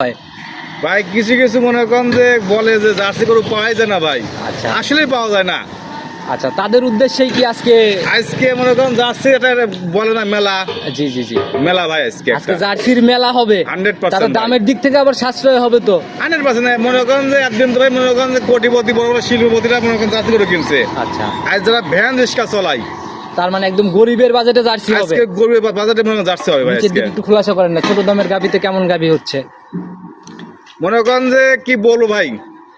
হয় ভাই কিছু কিছু মনে করেন যে বলে যে জার্সি গরু পাওয়া যায় না ভাই। আচ্ছা আসলে পাওয়া যায় না। আচ্ছা, তাদের উদ্দেশ্যেই কি আজকে আজকে মনে করেন জার্সি এটা বলে না মেলা। জি জি জি, মেলা ভাই আজকে আজকে জার্সির মেলা হবে 100% তাদের ভাই। দামের দিক থেকে আবার সাশ্রয় হবে তো। 100% মনে করেন যে একদিন তো ভাই মনে করেন যে কোটিপতি বড় বড় শিল্পপতিরা মনে করেন জার্সি গরু কিনছে। আচ্ছা, আজ যারা ভ্যান রিক্সা চলাই তার মানে একদম গরিবের বাজেটে জার্সি হবে। আজকে গরিবের বাজারে মনে করেন জার্সি হবে ভাই। নিচের আজকে দিকে একটু খোলাসা করেন না, ছোট দামের গাবিতে কেমন গাবি হচ্ছে? মনে করেন যে কি বলবো ভাই,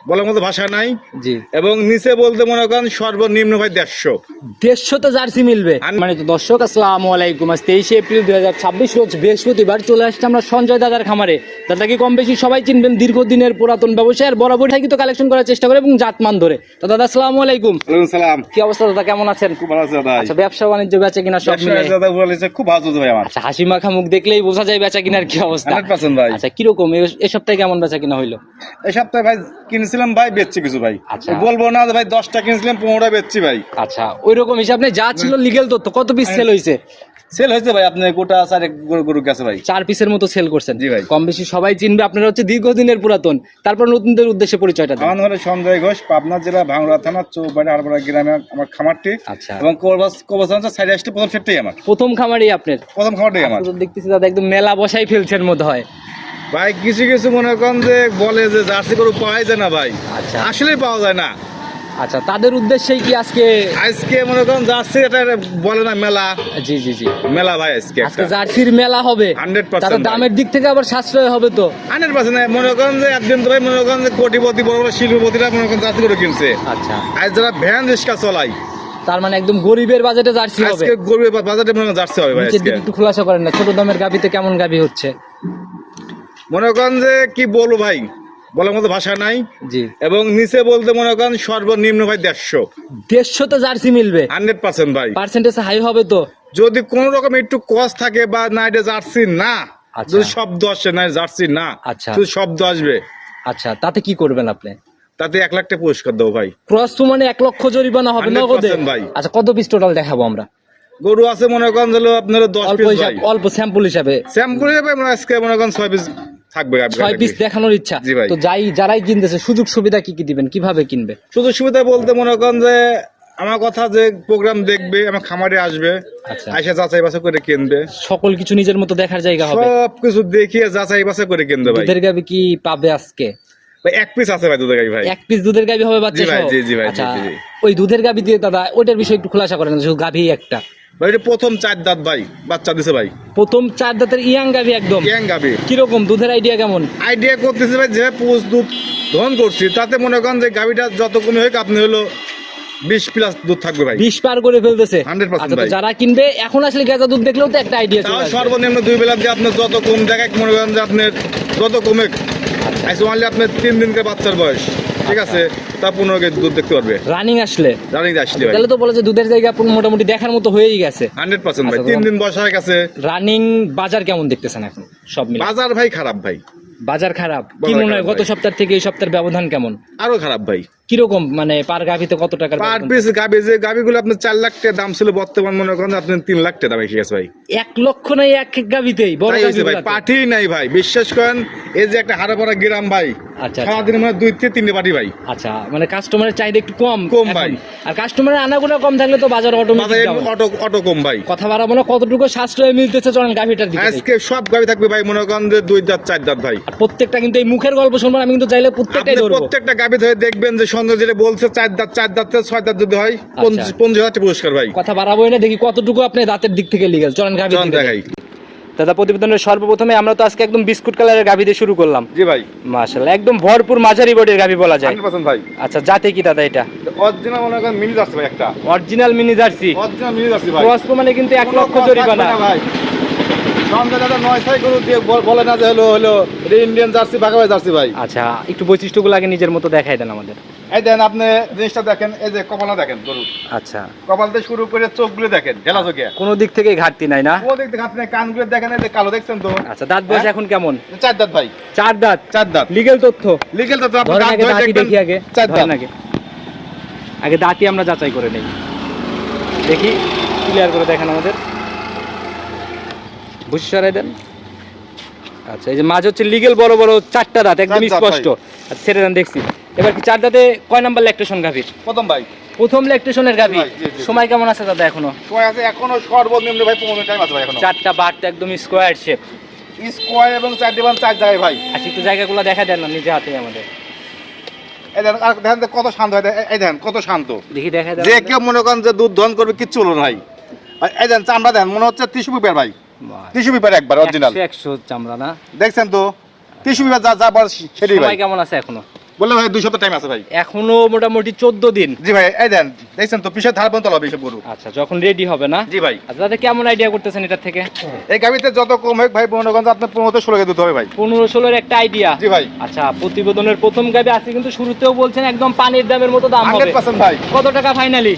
বলার মতো ভাষা নাই। জি, এবং নিচে বলতে মনে করেন সর্বনিম্ন ভাই 150। 150 জার্সি মিলবে। মানে তো দর্শক, আসসালামু আলাইকুম। আজ 23 এপ্রিল 2026 রোজ বৃহস্পতিবার চলে আসছে আমরা সঞ্জয় দাদার খামারে। দাদাকে কম বেশি সবাই চিনবেন, দীর্ঘদিনের পুরাতন ব্যবসায় আর বরাবরই থাকিত কালেকশন করার চেষ্টা করে এবং জাতমান ধরে। তো দাদা আসসালামু আলাইকুম। ওয়ালাইকুম সালাম। কি অবস্থা দাদা, কেমন আছেন? খুব ভালো আছে দাদা। আচ্ছা, ব্যবসা বাণিজ্য বেচা কিনা সব মিলে দাদা বলেছে খুব ভালো চলছে ভাই আমার। আচ্ছা, হাসি মাখা মুখ দেখলেই বোঝা যায় বেচা কিনার কি অবস্থা। 100% ভাই। আচ্ছা, কিরকম এই সপ্তাহে কেমন বেচা কিনা হইলো? এই সপ্তাহে ভাই কিনেছিলাম ভাই, বেচছি কিছু ভাই। আচ্ছা। বলবো না যে ভাই 10টা কিনেছিলাম 15টা বেচছি ভাই। আচ্ছা, ওই রকম হিসাবে যা ছিল লিগেল তথ্য, কত পিস সেল হয়েছে? সেল হয়েছে ভাই আপনার গোটা আছে গরু গেছে ভাই। 4 পিসের মতো সেল করছেন। জি ভাই। কম বেশি সবাই চিনবে, আপনারা হচ্ছে দীর্ঘদিনের পুরাতন। তারপর নতুনদের উদ্দেশ্যে পরিচয়টা দেন। আমার নাম হলো সঞ্জয় ঘোষ, পাবনা জেলা ভাঙড়া থানা চৌবাড়ি হারপাড়া গ্রামে আমার খামারটি। আচ্ছা, এবং কবরস্থান সাইডে আসলে প্রথম সেটটাই আমার। প্রথম খামারই আপনার? প্রথম খামারটাই আমার। তো দেখতেছি দাদা একদম মেলা বসাই ফেলছেন মনে হয়। ভাই কিছু কিছু মনে করেন যে বলে যে জার্সি গরু পাওয়া যায় না ভাই। আচ্ছা আসলে পাওয়া যায় না। আচ্ছা, তাদের উদ্দেশ্যেই কি আজকে আজকে মনে করেন জার্সি এটা বলে না মেলা। জি জি জি, মেলা ভাই আজকে আজকে জার্সির মেলা হবে 100% তাদের ভাই। দামের দিক থেকে আবার সাশ্রয় হবে তো। 100% মনে করেন যে একদিন তো ভাই মনে করেন যে কোটিপতি বড় বড় শিল্পপতিরা মনে করেন জার্সি গরু কিনছে। আচ্ছা, আজ যারা ভ্যান রিক্সা চলাই তার মানে একদম গরিবের বাজেটে জার্সি হবে। আজকে গরিবের বাজারে মনে করেন জার্সি হবে ভাই। নিচের আজকে দিকে একটু খোলাসা করেন না, ছোট দামের গাবিতে কেমন গাবি হচ্ছে? মনে করেন যে কি বলবো ভাই, বলার মতো ভাষা নাই। জি, এবং নিচে বলতে মনে করেন সর্বনিম্ন ভাই 150। 150 জার্সি মিলবে। 100% ভাই। পার্সেন্টেজ হাই হবে তো। যদি কোন রকম একটু কস থাকে বা না এটা জার্সি না, আচ্ছা। যদি শব্দ আসে না জার্সি না, আচ্ছা। যদি শব্দ আসবে আচ্ছা, তাতে কি করবেন আপনি? তাতে 1 লাখ টাকা পুরস্কার দেবো ভাই। ক্রস টু মানে 1 লক্ষ জরিমানা হবে 100% নগদে ভাই। আচ্ছা, কত পিস টোটাল দেখাবো আমরা? গরু আছে মনে করেন হলো আপনার 10 অল্প পিস হিসাব, ভাই। অল্প স্যাম্পল হিসাবে স্যাম্পল হিসেবে আমরা আজকে মনে করেন 6 পিস থাকবে। 6 পিস দেখানোর ইচ্ছা। জি ভাই। তো যারাই কিনতেছে সুযোগ সুবিধা কি কি দিবেন, কিভাবে কিনবে? সুযোগ সুবিধা বলতে মনে করেন যে আমার কথা যে প্রোগ্রাম দেখবে, আমার খামারে আসবে, আচ্ছা, আইসা যাচাই বাছাই করে কিনবে। সকল কিছু নিজের মতো দেখার জায়গা হবে। সবকিছু দেখিয়ে যাচাই বাছাই করে কিনবে ভাই। দুধের গাবি কি পাবে আজকে? ভাই 1 পিস আছে ভাই দুধের গাই ভাই। 1 পিস দুধের গাবি হবে বাচ্চা জি ভাই, সহ? জি জি ভাই, আচ্ছা, জি জি। ওই দুধের গাবি দিয়ে দাদা ওইটার বিষয়ে একটু খোলাসা করেন। শুধু গাবি একটা ভাই এটা প্রথম 4 দাঁত ভাই, বাচ্চা দিছে ভাই। প্রথম 4 দাঁতের ইয়াং গাবি একদম। ইয়াং গাবি। কিরকম দুধের আইডিয়া কেমন? আইডিয়া করতেছে ভাই, যে পুষ দুধ দহন করছি তাতে মনে করেন যে গাবিটা যত কমে হোক আপনি হলো 20 প্লাস দুধ থাকবে ভাই। 20 পার করে ফেলতেছে। 100% আচ্ছা, তো ভাই। যারা কিনবে এখন আসলে গেজা দুধ দেখলেও তো একটা আইডিয়া তাও চলে আসবে। সর্বনিম্ন 2 বেলা দিয়ে আপনার যত কম দেখায় মনে করেন যে আপনার যত কমে আইসো অনলি আপনার 3 দিনকে বাচ্চার বয়স, ঠিক আছে, তা 15 কেজি দুধ দেখতে পারবে রানিং আসলে। রানিং আসলে ভাই। তাহলে তো বলে যে দুধের জায়গা মোটামুটি দেখার মতো হয়েই গেছে। 100% ভাই। আচ্ছা, 3 দিন বয়স হয়ে গেছে। রানিং বাজার কেমন দেখতেছেন এখন সব মিলে? বাজার ভাই খারাপ ভাই। বাজার খারাপ কি বাজার মনে হয়? খারাপ গত ভাই। সপ্তাহ থেকে এই সপ্তাহের ব্যবধান কেমন? আরো খারাপ ভাই। কিরকম মানে পার গাভিতে কত টাকার পার ব্যবধান? পিস গাবি, যে গাবিগুলো আপনার 4 লাখ টাকা দাম ছিল, বর্তমান মনে করেন আপনি 3 লাখ টাকা দাম এসে গেছে ভাই। 1 লক্ষ নাই এক এক গাভিতেই বড় তাই হয়েছে ভাই, গাভিগুলাতে? পাঠি নাই ভাই, বিশ্বাস করেন। এই যে একটা হারাপাড়া গ্রাম ভাই, আচ্ছা আচ্ছা সারাদিনে মানে 2 থেকে 3টে পাঠি ভাই। আচ্ছা, মানে কাস্টমারের চাহিদা একটু কম কম এখন। ভাই। আর কাস্টমারের আনাগোনা কম থাকলে তো বাজার বাজারে অটোমেটিক ডাউন। অটো কম ভাই। কথা বাড়াবো না, কতটুকু সাশ্রয় মিলতেছে চলেন গাভিটার দিকে দেখি। আজকে সব গাবি থাকবে ভাই মনে করেন যে 2 দাঁত 4 দাঁত ভাই। আর প্রত্যেকটা কিন্তু এই মুখের গল্প শুনবেন, আমি কিন্তু চাইলে প্রত্যেকটাই আপনি ধরবো। প্রত্যেকটা গাবি ধরে দেখবেন যে সন্দেহ যেটা বলছে 4 দাঁত 6 দাঁত যদি হয় 50,000 টাকা পুরস্কার ভাই। কথা বাড়াবোই না, দেখি কতটুকু আপনি দাঁতের দিক থেকে লিগেল। চলেন গাভি চল দেখাই। দাদা, প্রতিবেদনের সর্বপ্রথমে আমরা তো আজকে একদম বিস্কুট কালারের গাভি দিয়ে শুরু করলাম। জি ভাই। মাশাআল্লাহ, একদম ভরপুর মাঝারি বডির গাভি বলা যায়। 100% ভাই। আচ্ছা, জাতে কি দাদা এটা? অরিজিনাল মনে করেন মিনি জার্সি ভাই একটা। Original mini jersey. Original mini jersey ভাই। ক্রস মানে কিন্তু 1 লক্ষ জরিমানা ভাই। সন্ধ্যা দাদা 9 গরু দিয়ে বলে না যে হলো এটা ইন্ডিয়ান জার্সি, বাঘাবাই জার্সি ভাই। আচ্ছা, একটু বৈশিষ্ট্যগুলো আগে নিজের মতো দেখাই দেন আমাদের। এই দেন আপনি জিনিসটা দেখেন, এই যে কপালটা দেখেন গরু, আচ্ছা, কপাল থেকে শুরু করে চোখগুলো দেখেন, ঢেলা চোখে কোনো দিক থেকে ঘাটতি নাই না? ও দেখতে আপনি কানগুলো দেখেন, এই যে কালো দেখছেন তো। আচ্ছা, দাঁত বয়স এখন কেমন? 4 দাঁত ভাই। 4 দাঁত। 4 দাঁত লিগেল তথ্য লিগেল তো আপনি ধরেন দাঁত আগে ধরে দাঁতই দেখবেন। দেখি আগে। 4 দাঁত ধরেন আগে দাঁতই আমরা যাচাই করে নেই, দেখি ক্লিয়ার করে দেখেন আমাদের। ভুষি সরাই দেন। আচ্ছা, এই যে মাঝে হচ্ছে লিগেল বড় বড় চারটা দাঁত একদম চার দাঁত, স্পষ্ট। আচ্ছা, ছেড়ে দেন দেখছি। এবার কি চার দাঁতে কয় নাম্বার ল্যাকটেশন গাভীর? প্রথম ভাই। প্রথম ল্যাকটেশনের গাভী। জি, জি, জি। সময় কেমন আছে দাদা এখনো? সময় আছে এখনো সর্বনিম্ন ভাই 15 টাইম আছে ভাই এখনো। চারটা বাট একদম স্কোয়ার শেপ। স্কোয়ার এবং 4 ডিবান 4 জায়গায় ভাই। আচ্ছা, একটু জায়গাগুলো দেখা দেন না নিজে হাতে আমাদের। এই দেখেন আর দেখেন তো কত শান্ত হয়, এই দেখেন কত শান্ত। দেখি দেখা দেন। যে কেউ মনে করেন যে দুধ দহন করবে কিচ্ছু হলো না ভাই। আর এই দেখেন চামড়া দেন মনে হচ্ছে টিস্যু পেপার ভাই, টিস্যু পেপার একবার অরিজিনাল। 100 চামড়া না? দেখছেন তো টিস্যু পেপার যা যা বল সেটাই ভাই। সময় কেমন আছে এখনো? বললে ভাই 2 সপ্তাহ টাইম আছে ভাই। এখনো মোটামুটি 14 দিন। জি ভাই এই দেন দেখছেন তো পিছের ধার পর্যন্ত হবে এসব গরু। আচ্ছা, যখন রেডি হবে না? জি ভাই। আচ্ছা দাদা, কেমন আইডিয়া করতেছেন এটার থেকে? এই গাবিতে যত কম হোক ভাই মনে করেন যে আপনার 15-16 কেজি দুধ হবে ভাই। 15-16 একটা আইডিয়া। জি ভাই। আচ্ছা, প্রতিবেদনের প্রথম গাবি আছে কিন্তু শুরুতেও বলছেন একদম পানির দামের মতো দাম হবে। 100% ভাই। কত টাকা ফাইনালি?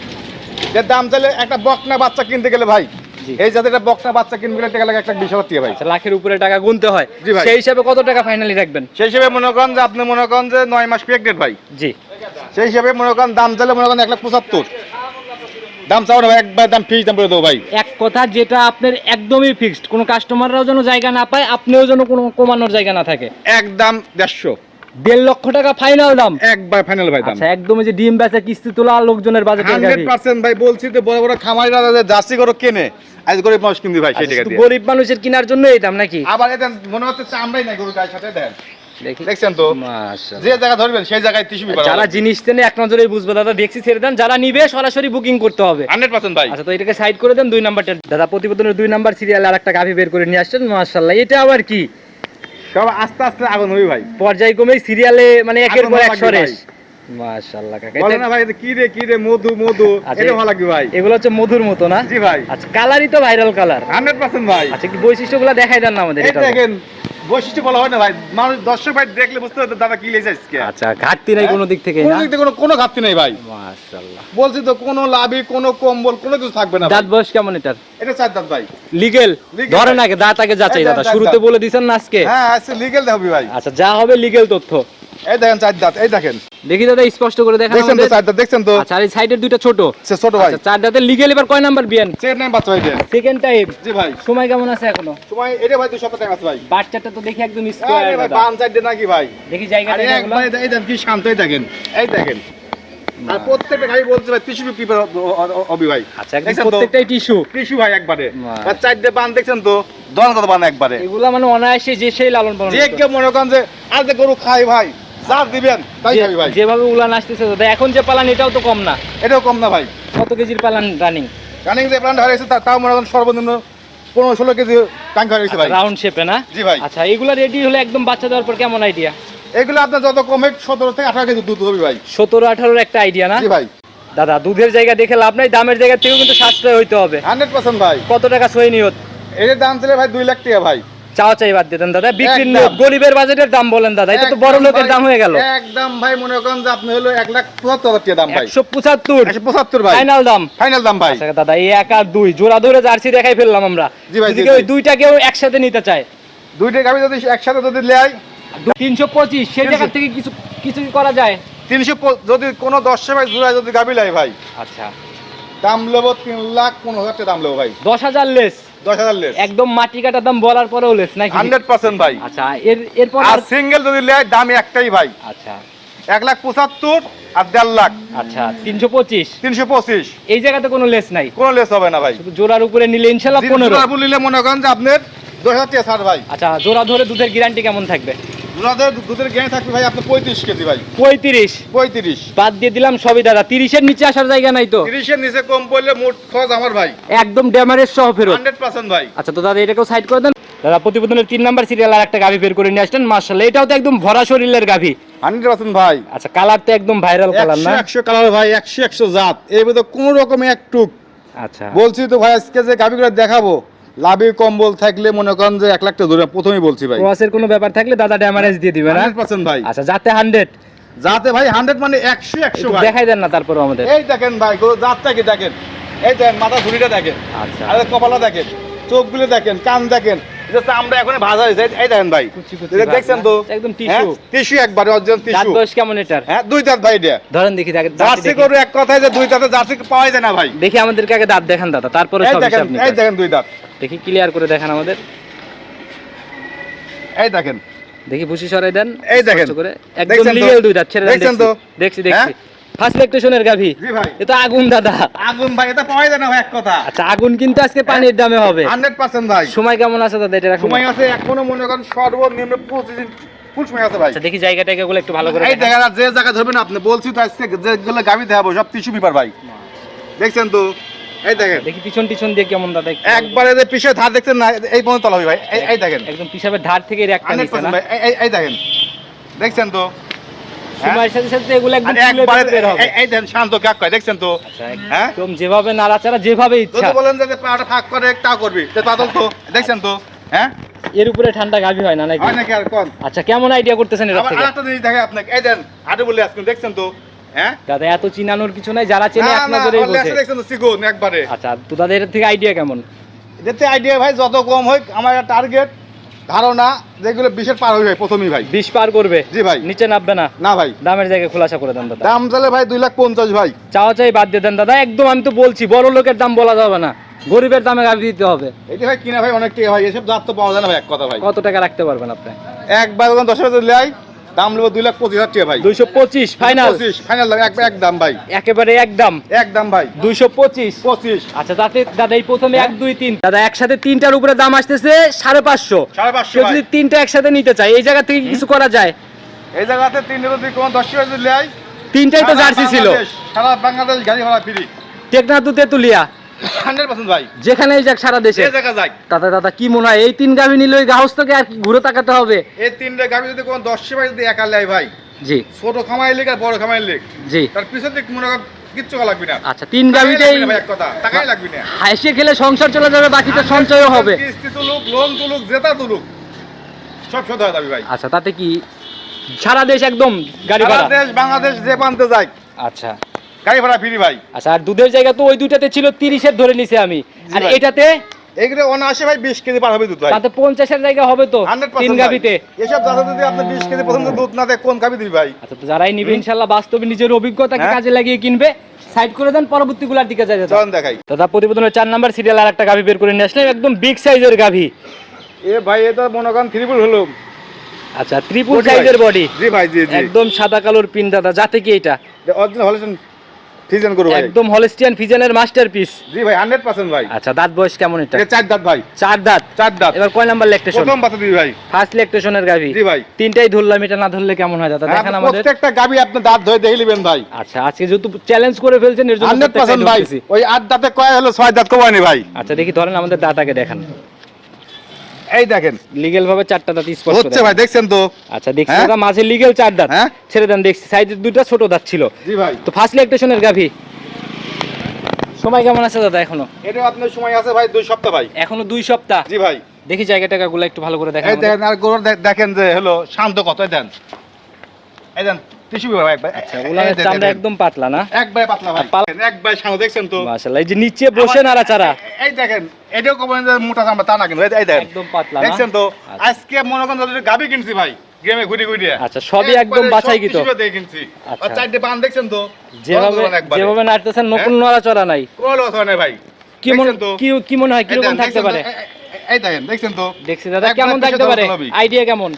এর দাম চাইলে একটা বকনা বাচ্চা কিনতে গেলে ভাই, জি। এই জাতের একটা বকনা বাচ্চা কিনতে গেলে টাকা লাগে 1,20,000 টাকা ভাই। আচ্ছা, লাখের উপরে টাকা গুনতে হয়। জি ভাই। সেই হিসাবে কত টাকা ফাইনালি রাখবেন? সেই হিসেবে মনে করেন যে আপনি মনে করেন যে 9 মাস প্রেগনেন্ট ভাই। জি। সেই হিসেবে মনে করেন দাম চাইলে মনে করেন 1,75,000 দাম চাও না ভাই, একবার দাম ফিক্স দাম করে দেবো ভাই। এক কথা যেটা আপনার একদমই ফিক্সড, কোনো কাস্টমাররাও যেন জায়গা না পায়, আপনিও যেন কোনো কমানোর জায়গা না থাকে। একদম 150 1.5 লক্ষ টাকা ফাইনাল দাম। একবার ফাইনাল ভাই দাম। আচ্ছা, একদম এই যে ডিম বেচা কিস্তি তোলা লোকজনের বাজেটের গাড়ি। 100% ভাই বলছি তো বড় বড় খামারিরা যে জার্সি গরু কেনে আজ গরিব মানুষ কিনবি ভাই সেই টাকা দিয়ে। গরিব মানুষের কেনার জন্য এই দাম নাকি? আবার এটা মনে হচ্ছে চামড়াই নাই গরু গায়ের সাথে দেন। দেখি। দেখছেন তো মাশাআল্লাহ। যে জায়গা ধরবেন সেই জায়গায় টিস্যু পেপার। যারা জিনিস তেনে এক নজরেই বুঝবে দাদা, দেখছি ছেড়ে দেন। যারা নিবে সরাসরি বুকিং করতে হবে। 100% ভাই। আচ্ছা, তো এটাকে সাইড করে দেন। 2 নাম্বারটা দাদা, প্রতিবেদনের 2 নাম্বার সিরিয়ালে আরেকটা গাভী বের করে নিয়ে আসছেন। মাশাআল্লাহ, এটা আবার কি? সব আস্তে আস্তে আগুন হই ভাই। পর্যায়ক্রমে সিরিয়ালে মানে একের পর এক আগুন সরেস। লাগবে মাশাআল্লাহ কাকা, বলে এটা না ভাই এটা কি রে মধু মধু আচ্ছা, এটা ভালো লাগবে ভাই। এগুলো হচ্ছে মধুর মতো না? জি ভাই। আচ্ছা, কালারই তো ভাইরাল কালার। 100% ভাই। আচ্ছা, কি বৈশিষ্ট্যগুলো দেখাই দেন না আমাদের এই এটা? দেখেন বৈশিষ্ট্য বলা হয় না ভাই, মানুষ দর্শক ভাই দেখলে বুঝতে পারবে দাদা কি লেগে যাচ্ছে। আচ্ছা, ঘাটতি নাই কোনো দিক থেকে কোনো না? দিক থেকে কোনো ঘাটতি নেই ভাই। মাশাআল্লাহ। বলছি তো কোনো লাভই কোনো কম্বল কোনো কিছু থাকবে না ভাই। দাঁত বয়স কেমন এটার? এটা 4 দাঁত ভাই। লিগেল Legal ধরেন ভাই। আগে, দাঁত আগে যাচাই এই দাদা, দাঁত, শুরুতে দাঁত। বলে দিছেন না আজকে? হ্যাঁ আজকে লিগ্যাল হবে ভাই। আচ্ছা, যা হবে লিগেল তথ্য। এই দেখেন 4 দাঁত, এই দেখেন দেখি দাদা স্পষ্ট করে দেখান দেখছেন তো আমাদের। 4 দাঁত দেখছেন তো। আচ্ছা, আর এই সাইডের দুইটা ছোট। সে ছোট ভাই। আচ্ছা, 4 দাঁতের লিগেল এবার কয় নাম্বার বিয়ান? চেক নাম বাচ্চা ভাই দেন। Second time. জি ভাই। সময় কেমন আছে এখনো? সময় এটা ভাই 2 সপ্তাহ টাইম আছে ভাই। বাচ্চাটা তো দেখি একদম আরে স্কোয়ার ভাই দাদা। বান সাইড নাকি ভাই। দেখি জায়গাটা আরে এগুলো। একবার এই দেখেন কি শান্ত, এই দেখেন এই দেখেন। আর প্রত্যেকটা গাড়ি বলছে ভাই টিস্যু পেপার অবি ভাই। আচ্ছা, একদম দেখছেন তো? প্রত্যেকটাই টিস্যু। টিস্যু ভাই একবারে। বাহ। আর 4 ডে বান দেখছেন তো দন কত বান একবারে। এগুলা মানে অনায়াসে যে সেই লালন পালন যে করতে কেউ মনে করেন যে আজ যে গরু খাই ভাই যা দিবেন তাই খাবি ভাই। যেভাবে উলান আসতেছে দাদা, এখন যে পালান এটাও তো কম না। এটাও কম না ভাই। কত কেজির পালান রানিং? রানিং যে প্ল্যান্ট হারিয়েছে তাও মনে করেন সর্বনিম্ন 15-16 কেজি ট্যাঙ্ক হারিয়েছে ভাই। রাউন্ড শেপে না? জি ভাই। আচ্ছা, এগুলা রেডি হলে একদম বাচ্চা দেওয়ার পর কেমন আইডিয়া? এগুলো আপনার যত কমে 17 থেকে 18 কেজি দুধ হবে ভাই। 17-18 একটা আইডিয়া না? জি ভাই। দাদা, দুধের জায়গা দেখে লাভ নাই, দামের জায়গা থেকেও কিন্তু সাশ্রয় হইতে হবে। 100% ভাই। কত টাকা সই নিয়ত? এর দাম ছিল ভাই 2 লাখ টাকা ভাই। চাওয়া চাই বাদ দিতেন দাদা, বিক্রির একদম। নিয়ত। গরিবের বাজেটের দাম বলেন দাদা, এটা তো বড় একদম লোকের ভাই, দাম হয়ে গেল। একদম ভাই মনে করেন যে আপনি হলো 1,75,000 টাকা দাম ভাই। 175 175 ভাই ফাইনাল দাম। ফাইনাল দাম ভাই। আচ্ছা দাদা, এই 1 আর 2 জোড়া ধরে জার্সি দেখাই ফেললাম আমরা। জি ভাই, যদি জি, কেউ জি। ওই দুইটা কেউ একসাথে নিতে চায়, দুইটা গাবি যদি একসাথে যদি নেয় 325 সেই জায়গা থেকে কিছু কিছু কি করা যায়? 300 যদি কোনো 10 ভাই জোড়ায় যদি গাবি লাই ভাই আচ্ছা, দাম লেবো 3,15,000 টাকা দাম লেবো ভাই। 10,000 লেস। 10,000 লেস। একদম মাটি কাটার দাম বলার পরেও লেস নাকি? 100% ভাই। আচ্ছা, এরপর আর সিঙ্গেল যদি নেয় দাম একটাই ভাই, আচ্ছা 1,75,000 আর 1.5 লাখ। আচ্ছা 325। 325 এই জায়গাতে কোনো লেস নাই, কোনো লেস হবে না ভাই। শুধু জোড়ার উপরে নিলে ইনশাআল্লাহ 15। জোড়া বলিলে মনে করেন যে আপনার 10,000 টাকা ছাড় ভাই। আচ্ছা, জোড়া ধরে দুধের গ্যারান্টি কেমন থাকবে? জোড়াদের দুধের গ্যাং থাকবে ভাই আপনার 35 কেজি ভাই। 35 35 বাদ দিয়ে দিলাম সবই দাদা। 30 এর নিচে আসার জায়গা নাই তো? 30 এর নিচে কম পড়লে মোট খরচ আমার ভাই একদম ড্যামারেজ সহ ফেরত। 100% ভাই। আচ্ছা, তো দাদা এটাকেও সাইড করে দেন। দাদা, প্রতিবেদনের 3 নাম্বার সিরিয়াল আর একটা গাভী বের করে নিয়ে আসলেন। মাশাআল্লাহ, এটাও তো একদম ভরা শরীরের গাভী। 100% ভাই। আচ্ছা, কালার তো একদম ভাইরাল কালার না? 100 কালার ভাই, 100 জাত। এর মধ্যে কোন রকমের একটুক আচ্ছা, বলছি তো ভাই আজকে যে গাভীগুলো দেখাবো লাভি কম্বল থাকলে মনে করেন যে 1 লাখ টাকা ধরে প্রথমেই বলছি ভাই। ক্রসের কোনো ব্যাপার থাকলে দাদা ড্যামারেজ দিয়ে দিবে না? 100% ভাই। আচ্ছা, যাতে 100 যাতে ভাই 100 মানে 100 ভাই। দেখাই দেন না তারপরে আমাদের। এই দেখেন ভাই গরু জাতটা কি দেখেন, এই দেখেন মাথা ঝুড়িটা দেখেন, আচ্ছা, আর কপালটা দেখেন, চোখগুলো দেখেন, কান দেখেন, এটা আমরা এখন ভাজা হয়েছে। এই দেখেন ভাই কুচি কুচি এটা ভাব দেখছেন না? তো একদম টিস্যু। টিস্যু একবারে অরিজিনাল দাঁত টিস্যু। বয়স কেমন এটার? হ্যাঁ 2 দাঁত ভাই এটা। ধরেন দেখি, জার্সি গরু এক কথায় যে 2 দাঁতে জার্সি পাওয়া যায় না ভাই। দেখি আমাদেরকে আগে দাঁত দেখান দাদা, তারপরে এই সব দেখেন, হিসাব এই নিকাশ। দেখেন 2 দাঁত। দেখি ক্লিয়ার করে দেখান আমাদের। এই দেখেন দেখি ভুসি সরাই দেন এই দেখেন কষ্ট করে একদম দেখছেন তো? লিগ্যাল দুই দাঁত ছেড়ে দেন দেখছেন তো? দেখছি হ্যাঁ? ফার্স্ট ল্যাকটেশনের গাভী জি ভাই এটা আগুন দাদা আগুন ভাই এটা পাওয়াই যায় না ভাই এক কথা আচ্ছা আগুন কিন্তু আজকে পানির দামে হবে 100% ভাই সময় কেমন আছে দাদা এটা রাখুন সময় আছে এখনো মনে করেন সর্বনিম্ন 25 দিন ফুল সময় আছে ভাই আচ্ছা দেখি জায়গা টাইগাগুলো একটু ভালো করে এই দেখান। জায়গা যে জায়গা ধরবেন আপনি বলছি তো আজকে যেগুলো গাবি দেখাবো সব টিস্যু পেপার ভাই দেখছেন তো এই দেখেন দেখি পিছন টিছন দিয়ে কেমন দাদা একটু একবারে যে পিছে ধার দেখছেন না এই পর্যন্ত তলা হবে ভাই এই দেখেন একদম পিছাবের ধার থেকে এর একটা নিচে 100% না ভাই এই দেখেন দেখছেন তো সময়ের সাথে সাথে এগুলো একদম আর ফুলে একবারে বের হবে এই দেখেন শান্ত কাক কয় দেখছেন তো আচ্ছা হ্যাঁ একদম যেভাবে নাড়াচাড়া যেভাবে ইচ্ছা যদি বলেন যে পাটা ফাঁক করে তা করবি তো পাতল তো দেখছেন তো হ্যাঁ এর উপরে ঠান্ডা গাভী হয় না নাকি হয় নাকি আর কোন আচ্ছা কেমন আইডিয়া করতেছেন এর আবার থেকে আরেকটা জিনিস দেখে আপনাকে এই দেন হাটে বলে আজকে দেখছেন তো হ্যাঁ দাদা এত চিনানোর কিছু নাই যারা চেনে না এক না নজরেই অলরেডি বোঝে দেখছেন তো সিগুন একবারে আচ্ছা তো তাদের থেকে আইডিয়া কেমন যেতে আইডিয়া ভাই যত কম হোক আমার টার্গেট ধারণা যেগুলো 20 পার হয়ে যায় প্রথমেই ভাই 20 পার করবে জি ভাই নিচে নামবে না না ভাই দামের জায়গায় খোলাসা করে দেন দাদা দাম চলে ভাই 2,50,000 ভাই চাওয়া চাই বাদ দিয়ে দেন দাদা একদম আমি তো বলছি বড় লোকের দাম বলা যাবে না গরিবের দামে গাভী দিতে হবে এটা ভাই কিনা ভাই অনেক টাকা ভাই এসব জাত তো পাওয়া যায় না ভাই এক কথা ভাই কত টাকা রাখতে পারবেন আপনি একবার 10,000 লাই দাম নেবো 2,25,000 টাকা ভাই 225 ফাইনাল 25 ফাইনাল এক দাম ভাই একেবারে একদম একদম ভাই 225 25 আচ্ছা তাতে দাদা এই প্রথমে 1 2 3 দাদা একসাথে তিনটার উপরে দাম আসতেছে 550 550 কেউ ভাই যদি তিনটা একসাথে নিতে চায় এই জায়গা থেকে কি কিছু করা যায় এই জায়গাতে 3 যদি কোন 10,000 লাই তিনটাই তো জার্সি ছিল সারা বাংলাদেশ গাড়ি ভাড়া ফ্রি টেকনাফ তেতুলিয়া 100% ভাই যেখানেই যাক সারা দেশে এই জায়গা যাই দাদা দাদা কি মনে হয় এই তিন গাভী নিলে ওই গাহস থেকে আর কি ঘুরে তাকাতে হবে এই তিনটা গাড়ি যদি কোন 10 ভাই যদি একা লাই ভাই জি ছোট খামাই লিখ আর বড় খামাই লিখ জি তার পিছন দিক মনে কর কিচ্ছু করা লাগবে না আচ্ছা তিন টাকাই গাভীটাই লাগবে না ভাই এক কথা টাকাই লাগবে না হাসিয়ে খেলে সংসার চলে যাবে বাকিটা সঞ্চয়ও হবে কিস্তি তুলুক লোন তুলুক জেতা তুলুক সব শোধ হয়ে যাবে ভাই আচ্ছা তাতে কি সারা দেশ একদম গাড়ি ভাড়া বাংলাদেশ বাংলাদেশ যে প্রান্তে যায় আচ্ছা গাড়ি ভাড়া ফ্রি ভাই আচ্ছা আর দুধের জায়গা তো ওই দুটাতে ছিল 30-এর ধরে নিছে আমি আর ভাই। এটাতে এগুলো অনায়াসে ভাই 20 কেজি পার হবে দুধ ভাই তাতে 50-এর জায়গা হবে তো 100% তিন ভাই। গাভীতে এসব দাদা যদি আপনি 20 কেজি প্রথম দুধ না দেয় কোন গাভী দিবি ভাই আচ্ছা তো যারাই নিবে ইনশাআল্লাহ বাস্তবে নিজের অভিজ্ঞতাকে হ্যাঁ। কাজে লাগিয়ে কিনবে সাইড করে দেন পরবর্তীগুলোর দিকে যায় দাদা চলন দেখাই দাদা প্রতিবেদনের 4 নাম্বার সিরিয়াল আর একটা গাভী বের করে নিয়ে আসলেন একদম বিগ সাইজের গাভী এ ভাই এটা মনে করেন ত্রিপুল হলো আচ্ছা ত্রিপুল Body ভাই। সাইজের বডি জি ভাই জি জি একদম সাদা কালোর পিন দাদা যাতে কি এটা অরিজিনাল হলেন ফিজন করু ভাই একদম হলস্টিয়ান ফিজেনের মাস্টারপিস জি ভাই 100% ভাই আচ্ছা দাঁত বয়স কেমন এটা এটা চার দাঁত ভাই 4 দাঁত 4 দাঁত এবার কয় নাম্বার ল্যাকটেশন প্রথম বাচ্চা দিবি ভাই ফার্স্ট ল্যাকটেশনের গাভী জি ভাই তিনটাই ধরলাম এটা না ধরলে কেমন হয় দাদা দেখেন আমাদের প্রত্যেকটা গাভী আপনি দাঁত ধরে দেখে নেবেন ভাই আচ্ছা আজকে যেহেতু চ্যালেঞ্জ করে ফেলছেন এর জন্য 100% ভাই প্রত্যেকটাই ওই 8 দাঁতে কয় হলো 6 দাঁত কমায়নি ভাই আচ্ছা দেখি ধরেন আমাদের দাঁটাকে দেখান এই দেখেন লিগ্যাল ভাবে 4টা দাঁত স্পষ্ট হচ্ছে দেখান। ভাই দেখছেন তো আচ্ছা দেখছি হ্যাঁ? দাদা মাঝে লিগ্যাল 4 দাঁত হ্যাঁ? ছেড়ে দেন দেখছি সাইডে দুটো ছোট দাঁত ছিল জি ভাই তো ফার্স্ট ল্যাকটেশনের গাভী সময় কেমন আছে দাদা এখনো এটা আপনার সময় আছে ভাই 2 সপ্তাহ ভাই এখনো 2 সপ্তাহ জি ভাই দেখি জায়গা টাকাগুলো একটু ভালো করে দেখান এই আমাদের। দেখেন আর গরুর দেখেন যে হলো শান্ত কত দেন এই দেন টিস্যু ভাই একবার আচ্ছা উলানের চামড়া একদম পাতলা না একবার পাতলা ভাই একবার শান্ত দেখছেন তো মাশাআল্লাহ এই যে নিচে বসে নাড়াচাড়া এই দেখেন এটাও কবেন যে মোটা চামড়া তা না কিন্তু এই দেখেন একদম পাতলা না দেখছেন তো আচ্ছা। আজকে মনে করেন যদি গাবি কিনছি ভাই গেমে ঘুরি ঘুরি আচ্ছা, সবই একদম বাছাইকৃত। দেখে কিনছি আচ্ছা। আর চারটে পান দেখছেন তো যেভাবে যেভাবে নাড়তেছেন নকুল নড়াচড়া নাই কোন লস হয় না ভাই কি মনে দেখছেন তো? কি মনে হয় এই কিরকম দেখেন, থাকতে দেখছেন তো? পারে এই দেখেন দেখছেন তো দেখছি দাদা একবারে কেমন পিছে থাকতে পারে দৌড়াতে হবে। আইডিয়া কেমন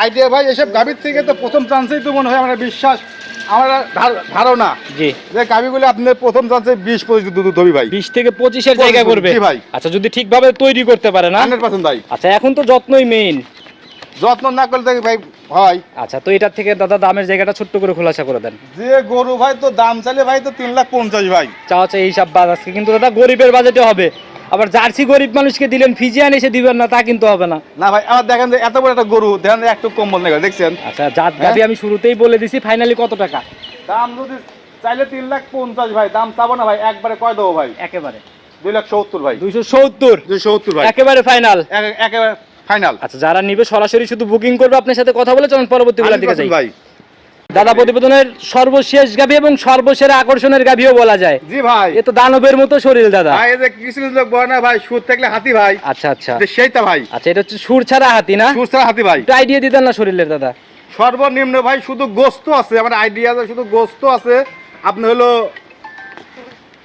আইডিয়া ভাই এসব গাবির থেকে তো প্রথম চান্সেই তো মনে হয় আমার বিশ্বাস আমার ধারণা জি যে গাবিগুলো আপনি প্রথম চান্সে 20-25 দুধ ধবি ভাই 20 থেকে 25-এর জায়গা 25 করবে জি ভাই। আচ্ছা যদি ঠিকভাবে তৈরি করতে পারে না 100% ভাই আচ্ছা এখন তো যত্নই মেইন যত্ন না করলে তো ভাই হয় আচ্ছা তো এটার থেকে দাদা দামের জায়গাটা ছোট্ট করে খোলাসা করে দেন যে গরু ভাই তো দাম চাইলে ভাই তো 3,50,000 ভাই চাওয়া চাই হিসাব বাদ আজকে কিন্তু দাদা গরিবের বাজেটে হবে আবার জার্সি গরিব মানুষকে দিলেন ফিজিয়ান এসে দিবেন না তা কিন্তু হবে না না ভাই আবার দেখেন যে এত বড় একটা গরু দেখেন যে একটু কম্বল নেই দেখছেন আচ্ছা জাত গাবি আমি শুরুতেই বলে দিছি ফাইনালি কত টাকা দাম যদি চাইলে 3,50,000 ভাই দাম চাবো না ভাই একবারে কয় দেবো ভাই একেবারে 2,70,000 ভাই 270 270 ভাই একেবারে ফাইনাল একেবারে ফাইনাল আচ্ছা যারা নিবে সরাসরি শুধু বুকিং করবে আপনার সাথে কথা বলে চলুন পরবর্তী বেলার দিকে যাই ভাই দাদা প্রতিবেদনের সর্বশেষ গাভী এবং সর্বসেরা আকর্ষণের গাভীও বলা যায় জি ভাই এ তো দানবের মতো শরীর দাদা ভাই এই যে কিছু কিছু লোক বলে না ভাই সুর থাকলে হাতি ভাই আচ্ছা আচ্ছা যে সেইটা ভাই আচ্ছা এটা হচ্ছে সুর ছাড়া হাতি না সুর ছাড়া হাতি ভাই একটু আইডিয়া দিতেন না শরীরের দাদা সর্বনিম্ন ভাই শুধু গোস্ত আছে আমার আইডিয়া শুধু গোস্ত আছে আপনি হলো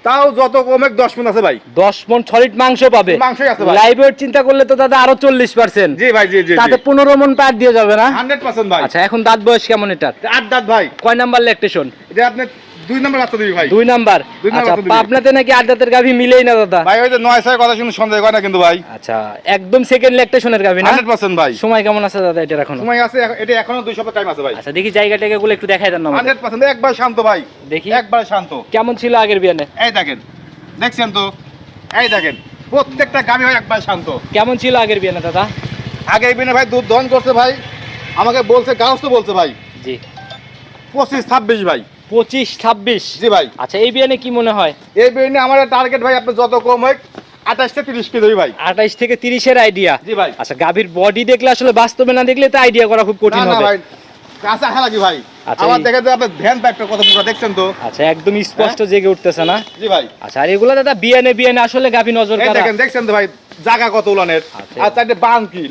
তাও যত কমে 10 মণ আছে ভাই। 10 মণ সলিড মাংস পাবে। মাংসই আছে ভাই। লাইভ ওয়েট চিন্তা করলে তো দাদা আরো 40%। জি ভাই, জি জি। তাতে 15 মণ পার দিয়ে যাবে না? 100% ভাই। আচ্ছা, এখন দাঁত বয়স কেমন এটার? 8 দাঁত ভাই। কয় নাম্বার ল্যাকটেশন? এটা আপনি 2 নাম্বার বাচ্চা দিবি ভাই। 2 নাম্বার। দুই নাম্বার আচ্ছা, বাচ্চা দিবি। আপনাতে নাকি 8 দাঁতের গাভী মিলেই না দাদা? ভাই ওই যে 9 6 কথা শুনে সন্দেহ করে না কিন্তু ভাই। আচ্ছা, একদম সেকেন্ড ল্যাকটেশনের গাভী না? 100% ভাই। সময় কেমন আছে দাদা এটার এখনো? সময় আছে, এটা এখনো 2 সপ্তাহ টাইম আছে ভাই। আচ্ছা, দেখি জায়গাটাকে গুলো একটু দেখাই দেন না আমাদের। 100% একবার শান্ত ভাই। দেখি একবার শান্ত। কেমন ছিল আগের বিয়ানে? এই দেখেন, দেখছেন তো, এই দেখেন প্রত্যেকটা গাভী ভাই একবার শান্ত। কেমন ছিল আগের বিয়ানে দাদা? আগে এই বিনে ভাই দুধ দহন করছে ভাই, আমাকে বলছে গাছ তো বলছে ভাই জি 25 26 ভাই। 25 26। জি ভাই। আচ্ছা, এই বিয়ানে কি মনে হয়? এই বিনে আমার টার্গেট ভাই আপনি যত কম হয় 28 থেকে 30 কেজি ভাই। 28 থেকে 30 এর আইডিয়া। জি ভাই। আচ্ছা, গাভীর বডি দেখলে আসলে বাস্তবে না দেখলে তো আইডিয়া করা খুব কঠিন না না হবে। ভাই, কাছে আসা লাগি ভাই। আচ্ছা, আমার এই- দেখে যে আপনি ভ্যান পাইপটা কত মোটা দেখছেন তো। আচ্ছা, একদম স্পষ্ট জেগে উঠতেছে না? জি ভাই। আচ্ছা, আর এগুলা দাদা বিয়ানে বিয়ানে আসলে গাভী নজর এই কাড়া দেখেন, দেখছেন তো ভাই জায়গা কত উলানের। আচ্ছা। আর চারটে বান কি,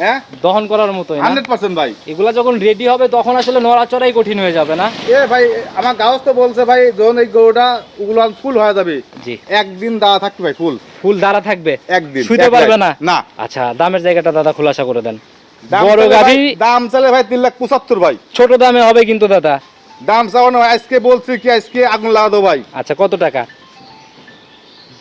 হ্যাঁ দহন করার মতোই না? 100% ভাই। এগুলা যখন রেডি হবে তখন আসলে নড়াচড়াই কঠিন হয়ে যাবে না? এ ভাই আমার গাছ তো বলছে ভাই যখন এই গরুটা উলান ফুল হয়ে যাবে জি। একদিন দাঁড়া থাকবে ভাই, ফুল ফুল দাঁড়া থাকবে? একদিন শুইতে এক পারবে রাত। না? না। আচ্ছা, দামের জায়গাটা দাদা খোলাসা করে দেন। দাম বড় চাইলে গাভী ভাই- দাম চাইলে ভাই 3,75,000 ভাই। ছোট দামে হবে কিন্তু দাদা। দাম চাওয়ানো আজকে বলছি কি, আজকে আগুন লাগা দাও ভাই। আচ্ছা, কত টাকা?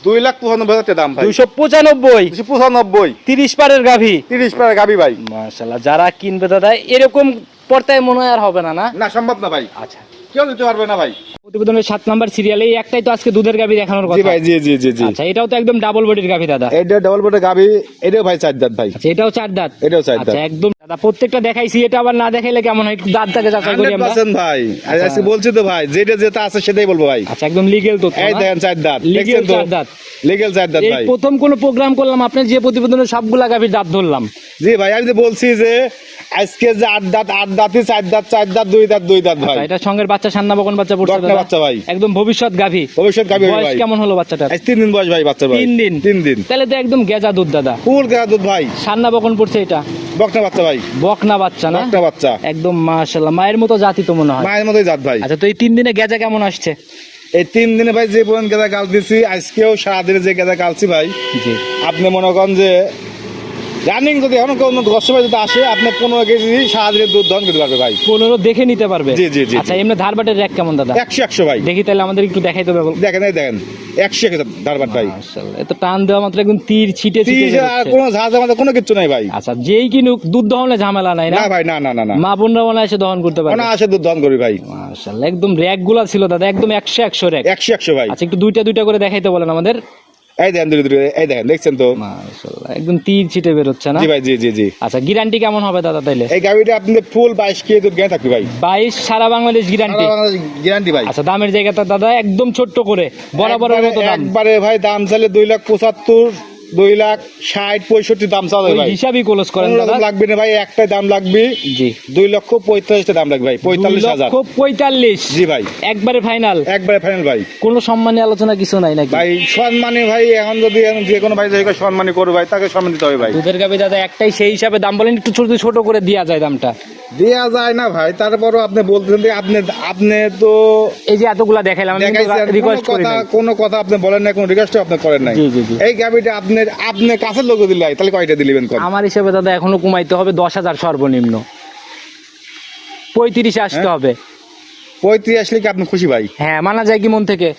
2,95,000 টাকা দাম ভাই। 295। 295, 30 পারের গাভী। 30 টাকা গাবি ভাই। মাশাআল্লাহ, যারা কিনবে দাদা এরকম পর্তায় মনে হয় আর হবে না, না? না সম্ভব না ভাই, আচ্ছা, কেউ দিতে পারবে না ভাই। প্রতিবেদনের 7 নাম্বার সিরিয়ালে এই একটাই তো আজকে দুধের গাভী দেখানোর কথা। জি জি জি জি। আচ্ছা, এটাও তো একদম ডাবল বডির গাভী দাদা। এটা ডাবল বডি গাবি, এটাও ভাই 4 দাঁত ভাই। আচ্ছা, এটাও 4 দাঁত। এটাও 4 দাঁত। আচ্ছা, একদম দাদা প্রত্যেকটা দেখাইছি, এটা আবার না দেখাইলে কেমন হয়? একটু দাঁতটাকে যাচাই করি আমরা। 100% ভাই। আজকে বলছি তো ভাই, যেটা যেটা আছে সেটাই বলবো ভাই। আচ্ছা, একদম লিগ্যাল তো? এই দেখেন 4 দাঁত, লিগ্যাল দেখছেন তো? 4 দাঁত। লিগ্যাল 4 দাঁত এই ভাই। প্রথম কোন প্রোগ্রাম করলাম আপনার যে প্রতিবেদনের সবগুলা গাভীর দাঁত ধরলাম। জি ভাই, আমি তো বলছি যে আজকে যে 8 দাঁত 8 দাঁতই 4 দাঁত 4 দাঁত 2 দাঁত 2 দাঁত ভাই। আচ্ছা, এটা সঙ্গের বাচ্চা সান্না বকন বাচ্চা পড়ছে বকনা দাদা? বাচ্চা ভাই। একদম ভবিষ্যৎ গাভী। ভবিষ্যৎ গাবি হবে বয়স ভাই। কেমন হলো বাচ্চাটার? আজ 3 দিন বয়স ভাই বাচ্চার ভাই। 3 দিন? 3 দিন। তাহলে তো একদম গেজা দুধ দাদা। ফুল গাদা দুধ ভাই। সান্না বকন পড়ছে এটা? বকনা বাচ্চা ভাই। বকনা বাচ্চা না? বকনা বাচ্চা। একদম মাশাআল্লাহ, মায়ের মতো জাতি তো মনে হয়। মায়ের মতোই জাত ভাই। আচ্ছা, তো এই 3 দিনে গেজা কেমন আসছে? এই 3 দিনে ভাই যে পর্যন্ত গেদা গাল দিছি, আজকেও সারাদিনে যে গেদা গালছি ভাই, জি। আপনি মনে করেন যে রানিং যদি এখন কোনো দর্শক ভাই যদি আসে, আপনি 15 কেজি সারাদিনে দুধ দহন করতে পারবে ভাই। 15 দেখে নিতে পারবে? জি, জি, জি, আচ্ছা, জি। এমনি ধারবাটের র্যাক কেমন দাদা? 100 ভাই। দেখি তাহলে আমাদের একটু দেখাইতে হবে। দেখেন এই দেখেন 100 ধারবাট ভাই। মাশাআল্লাহ, এত টান দেওয়া মাত্র একদম তীর ছিটে ছিটে 30 আর বেরোচ্ছে। কোনো ঝাঁজ আমাদের কোনো কিছু নাই ভাই। আচ্ছা, যেই কিনুক দুধ দহনে ঝামেলা নাই না? না ভাই, না না না না। মা বোনরা মনে হয় এসে দহন করতে পারবে। না আসে দুধ দহন করি ভাই। মাশাআল্লাহ, একদম র্যাক গুলা ছিল দাদা, একদম 100 র্যাক। 100 ভাই। আচ্ছা, একটু দুইটা দুইটা করে দেখাইতে বলেন আমাদের। এই দেখেন দুটো, এই দেখেন, দেখছেন তো? মাশাআল্লাহ, একদম তীর ছিটে বেরোচ্ছে না? জি ভাই, জি জি জি। আচ্ছা, গ্যারান্টি কেমন হবে দাদা তাইলে? এই গাড়িটা আপনি ফুল 22 কেজি দুধ গেয়ে থাকবে ভাই। 22 সারা বাংলাদেশ গ্যারান্টি? গ্যারান্টি ভাই। আচ্ছা, দামের জায়গাটা দাদা একদম ছোট্ট করে বরাবরের মতো দাম। একবারে ভাই দাম চাইলে 2,75,000, 2,60,000, 65 দাম চাওয়া ওই ভাই। হিসাবই ক্লোজ করেন কোনো দাদা। রকম লাগবে না ভাই, একটাই দাম লাগবে। জি। 2,45,000 দাম লাগবে ভাই, 45,000। 2,45,000? জি ভাই, একবারে ফাইনাল? একবারে ফাইনাল ভাই। কোনো সম্মানী আলোচনা কিছু নাই নাকি? ভাই সম্মানে ভাই, এখন যদি যে কোনো ভাই যদি সম্মানী করবে ভাই, তাকে সম্মান দিতে হবে ভাই। দুধের গাভী দাদা একটাই, সেই হিসাবে দাম বলেন, একটু ছোট ছোট করে দেওয়া যায় দামটা? দেয়া যায় না ভাই, তারপরও আপনি বলতেছেন যে আপনি আপনি তো এই যে এতগুলা দেখাইলাম, আমি দেখাইছেন, রিকোয়েস্ট করি নাই। কোনো কথা আপনি বলেন না, কোনো রিকোয়েস্ট আপনি করেন নাই। জি, জি, জি। এই গাবিটা আপনি কাছের লোক দিলে তাহলে কয়টা দিলেন কোন? আমার হিসাবে দাদা এখনো কমাইতে হবে 10,000 সর্বনিম্ন, 35 আসতে হবে। 35 আসলে কি আপনি খুশি ভাই? হ্যাঁ, মানা যায় কি মন থেকে?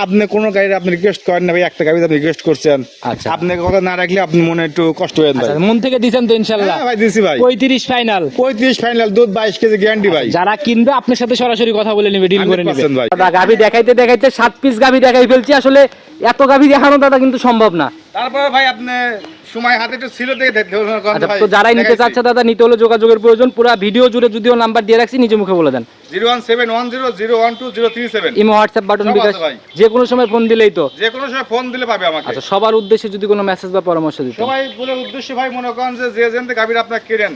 আপনি কোনো গাড়ি আপনি রিকোয়েস্ট করেন না ভাই, একটা গাড়ি আপনি রিকোয়েস্ট করছেন। আচ্ছা। আপনার কথা না রাখলে আপনি মনে একটু কষ্ট হয়ে ভাই। আচ্ছা, মন থেকে দিছেন তো ইনশাআল্লাহ? হ্যাঁ ভাই, দিছি ভাই। 35 ফাইনাল? 35 ফাইনাল, দুধ 22 কেজি গ্যারান্টি ভাই। যারা কিনবে আপনার সাথে সরাসরি কথা বলে নেবে, ডিল করে নেবে 100% ভাই। দাদা। গাভী দেখাইতে দেখাইতে 7 পিস গাভী দেখাই ফেলছি, আসলে এত গাভী দেখানো দাদা কিন্তু সম্ভব না। তারপরে ভাই আপনি সময় হাতে একটু ছিল দেখে আচ্ছা, তো যারাই নিতে চাচ্ছে দাদা, নিতে হলে যোগাযোগের প্রয়োজন। পুরো ভিডিও জুড়ে যদিও নাম্বার দিয়ে রাখছি, নিজে মুখে বলে দেন। 01710012037। ইমো হোয়াটসঅ্যাপ বাটন সব বিকাশ, আছে ভাই। যে কোনো সময় ফোন দিলেই তো। যে কোনো সময় ফোন দিলে পাবে আমাকে। আচ্ছা, সবার উদ্দেশ্যে যদি কোনো মেসেজ বা পরামর্শ দিতে। সবাই বলে উদ্দেশ্য ভাই, মনে করেন যে যে যেনতে গাভীর আপনার কেনেন,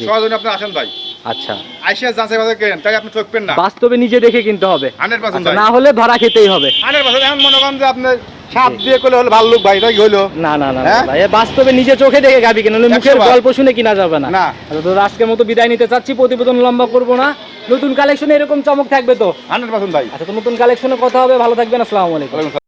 সবার জন্য আপনি আসেন ভাই। আচ্ছা, আইসিয়া যাচাই বাছাই কেনেন, তাকে আপনি ঠকবেন না। বাস্তবে নিজে দেখে কিনতে হবে। 100% আচ্ছা, ভাই। না হলে ধরা খেতেই হবে। 100% এখন মনে করেন যে আপনি সাপ দিয়ে করলে হলো ভাল্লুক ভাই, তাই হলো না না না না হ্যাঁ? ভাই, এ বাস্তবে নিজে চোখে দেখে গাবি কেন, মুখের 100 বার। গল্প শুনে কিনা যাবে না। না। আচ্ছা, তো আজকের মতো বিদায় নিতে চাচ্ছি, প্রতিবেদন লম্বা করব না। নতুন কালেকশনে এরকম চমক থাকবে তো? 100% ভাই। আচ্ছা, তো নতুন কালেকশনে কথা হবে, ভালো থাকবেন, আসসালামু আলাইকুম।